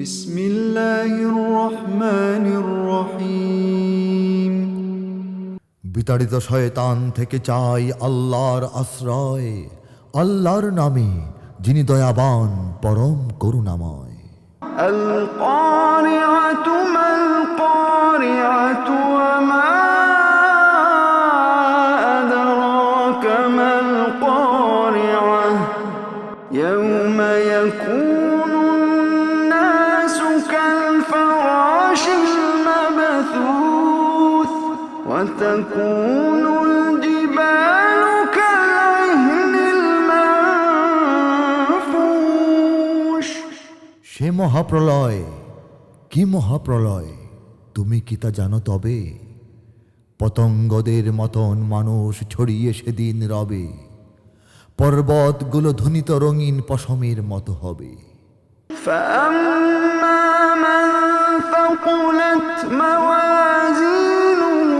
বিসমিল্লাহির রহমানির রহিম। বিতাড়িত শয়তান থেকে চাই আল্লাহর আশ্রয়, আল্লাহর নামে যিনি দয়াবান পরম করুণাময়। আল কারিআতু মাল কারিআতু ওয়া মা আদরাকা মাল কারিআহ ইয়াওমা ইয়াকুনুন নাসু কাল ফারাশিল মাবথুথ ওয়া তাকুনুল জিবালু কাল-ইহনিল মানফুশ। সে মহাপ্রলয়, কি মহাপ্রলয়, তুমি কি তা জানো তবে? পতঙ্গদের মতন মানুষ ছড়িয়ে সেদিন রবে, পর্বতগুলো ধুনিত রঙিন পশমের মতো হবে। فأما من ثقلت موازينه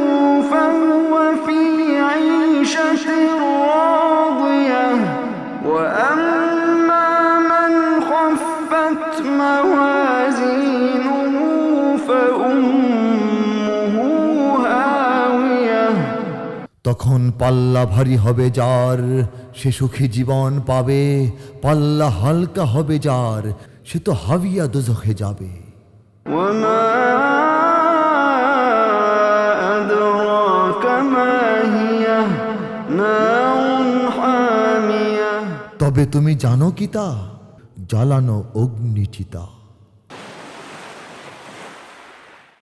فهو في عيشة راضية وأما من خفت موازينه فأمه هاوية। তখন পাল্লা ভারী হবে যার, সে সুখী জীবন পাবে। পাল্লা হালকা হবে যার, সে তো হাবিয়া দোজখে যাবে। وما أدراك ما هي نار حامية। তবে তুমি জানো কি তা? জ্বালানো অগ্নিচিতা।